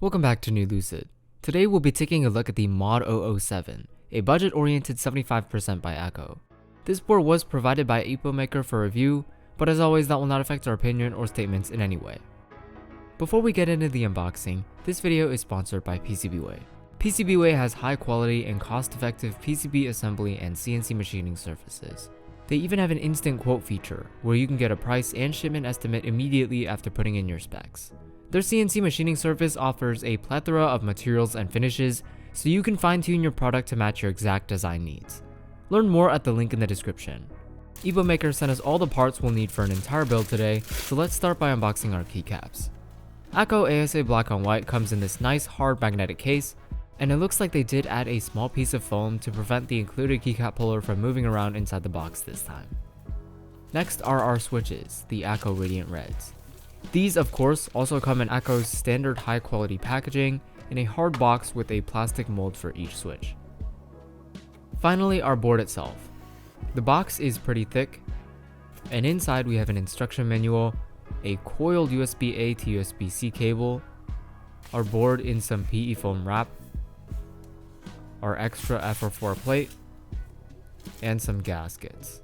Welcome back to New Lucid. Today we'll be taking a look at the Mod 007, a budget-oriented 75% by Akko. This board was provided by APOmaker for review, but as always that will not affect our opinion or statements in any way. Before we get into the unboxing, this video is sponsored by PCBWay. PCBWay has high quality and cost-effective PCB assembly and CNC machining services. They even have an instant quote feature, where you can get a price and shipment estimate immediately after putting in your specs. Their CNC machining service offers a plethora of materials and finishes, so you can fine-tune your product to match your exact design needs. Learn more at the link in the description. APOmaker sent us all the parts we'll need for an entire build today, so let's start by unboxing our keycaps. Akko ASA Black on White comes in this nice hard magnetic case, and it looks like they did add a small piece of foam to prevent the included keycap puller from moving around inside the box this time. Next are our switches, the Akko Radiant Reds. These of course also come in Akko's standard high quality packaging in a hard box with a plastic mold for each switch. Finally, our board itself. The box is pretty thick, and inside we have an instruction manual, a coiled USB-A to USB-C cable, our board in some PE foam wrap, our extra FR4 plate, and some gaskets.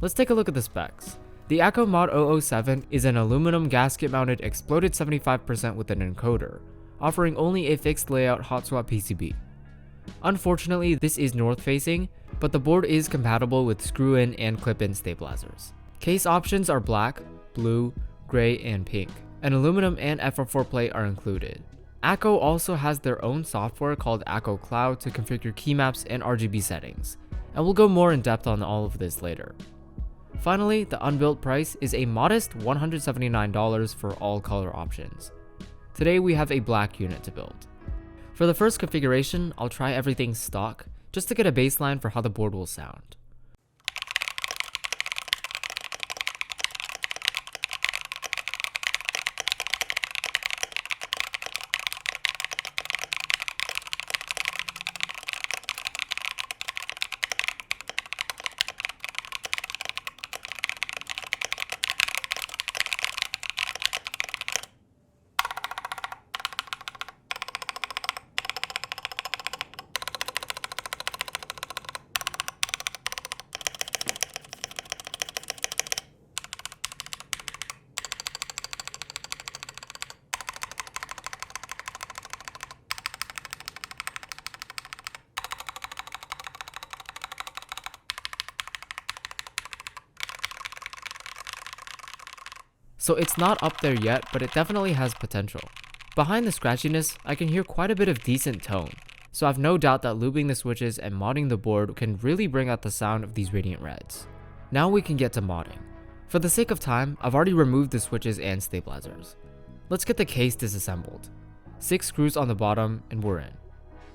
Let's take a look at the specs. The Akko Mod 007 is an aluminum gasket-mounted exploded 75% with an encoder, offering only a fixed layout hot swap PCB. Unfortunately, this is north-facing, but the board is compatible with screw-in and clip-in stabilizers. Case options are black, blue, gray, and pink. An aluminum and FR4 plate are included. Akko also has their own software called Akko Cloud to configure key maps and RGB settings, and we'll go more in depth on all of this later. Finally, the unbuilt price is a modest $179 for all color options. Today we have a black unit to build. For the first configuration, I'll try everything stock, just to get a baseline for how the board will sound. So it's not up there yet, but it definitely has potential. Behind the scratchiness, I can hear quite a bit of decent tone, so I've no doubt that looping the switches and modding the board can really bring out the sound of these Radiant Reds. Now we can get to modding. For the sake of time, I've already removed the switches and stabilizers. Let's get the case disassembled. 6 screws on the bottom and we're in.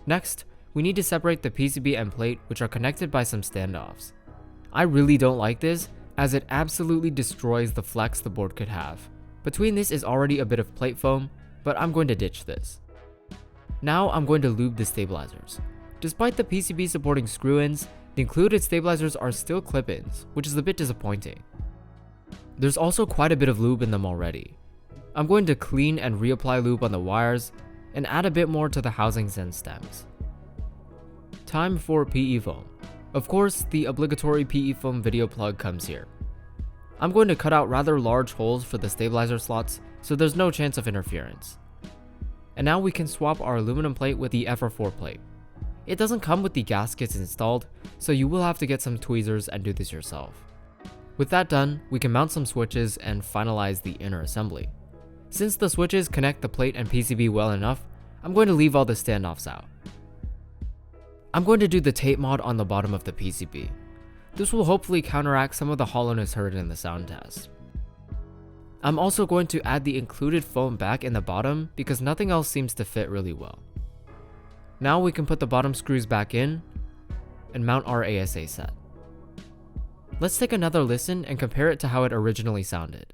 Next, we need to separate the PCB and plate, which are connected by some standoffs. I really don't like this, as it absolutely destroys the flex the board could have. Between this is already a bit of plate foam, but I'm going to ditch this. Now I'm going to lube the stabilizers. Despite the PCB supporting screw-ins, the included stabilizers are still clip-ins, which is a bit disappointing. There's also quite a bit of lube in them already. I'm going to clean and reapply lube on the wires, and add a bit more to the housings and stems. Time for PE foam. Of course, the obligatory PE foam video plug comes here. I'm going to cut out rather large holes for the stabilizer slots, so there's no chance of interference. And now we can swap our aluminum plate with the FR4 plate. It doesn't come with the gaskets installed, so you will have to get some tweezers and do this yourself. With that done, we can mount some switches and finalize the inner assembly. Since the switches connect the plate and PCB well enough, I'm going to leave all the standoffs out. I'm going to do the tape mod on the bottom of the PCB. This will hopefully counteract some of the hollowness heard in the sound test. I'm also going to add the included foam back in the bottom because nothing else seems to fit really well. Now we can put the bottom screws back in and mount our ASA set. Let's take another listen and compare it to how it originally sounded.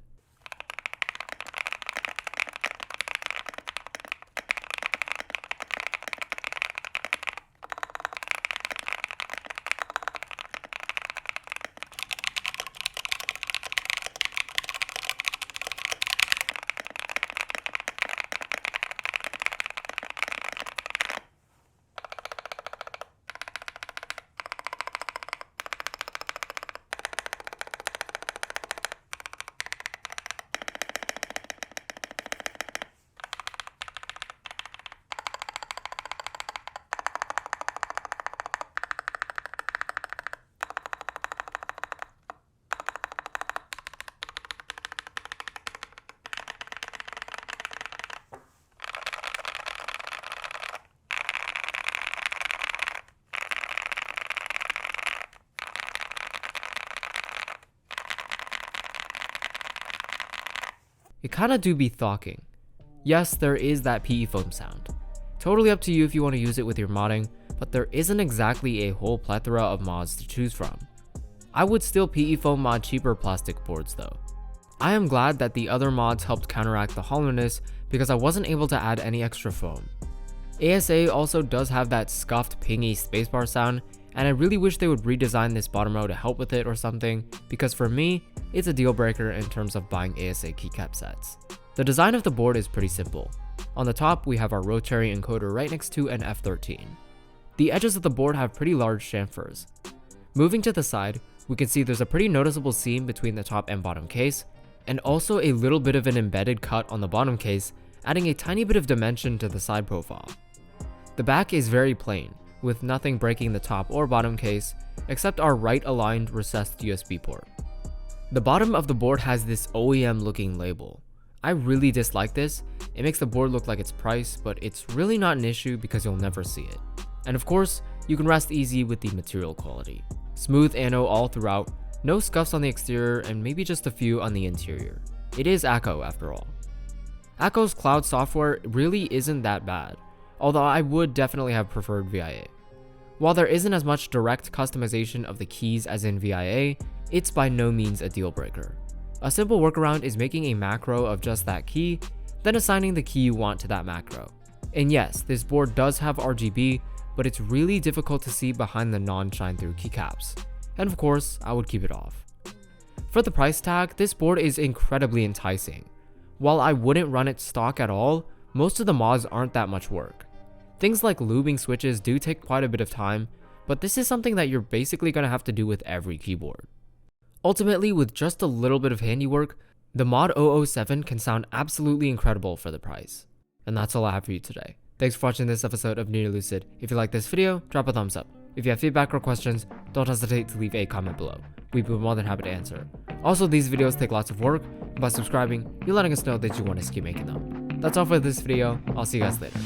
it kinda do be thawking. Yes, there is that PE foam sound. Totally up to you if you want to use it with your modding, but there isn't exactly a whole plethora of mods to choose from. I would still PE foam mod cheaper plastic boards though. I am glad that the other mods helped counteract the hollowness because I wasn't able to add any extra foam. ASA also does have that scuffed pingy spacebar sound, and I really wish they would redesign this bottom row to help with it or something, because for me, it's a deal breaker in terms of buying ASA keycap sets. The design of the board is pretty simple. On the top, we have our rotary encoder right next to an F13. The edges of the board have pretty large chamfers. Moving to the side, we can see there's a pretty noticeable seam between the top and bottom case, and also a little bit of an embedded cut on the bottom case, adding a tiny bit of dimension to the side profile. The back is very plain, with nothing breaking the top or bottom case, except our right aligned recessed USB port. The bottom of the board has this OEM looking label. I really dislike this. It makes the board look like it's priced, but it's really not an issue because you'll never see it. And of course, you can rest easy with the material quality. Smooth ano all throughout, no scuffs on the exterior, and maybe just a few on the interior. It is Akko after all. Akko's cloud software really isn't that bad, although I would definitely have preferred VIA. While there isn't as much direct customization of the keys as in VIA, it's by no means a deal breaker. A simple workaround is making a macro of just that key, then assigning the key you want to that macro. And yes, this board does have RGB, but it's really difficult to see behind the non-shine through keycaps. And of course, I would keep it off. For the price tag, this board is incredibly enticing. While I wouldn't run it stock at all, most of the mods aren't that much work. Things like lubing switches do take quite a bit of time, but this is something that you're basically going to have to do with every keyboard. Ultimately, with just a little bit of handiwork, the Mod 007 can sound absolutely incredible for the price. And that's all I have for you today. Thanks for watching this episode of Nearly Lucid. If you like this video, drop a thumbs up. If you have feedback or questions, don't hesitate to leave a comment below. We'd be more than happy to answer. Also, these videos take lots of work, and by subscribing, you're letting us know that you want us to keep making them. That's all for this video. I'll see you guys later.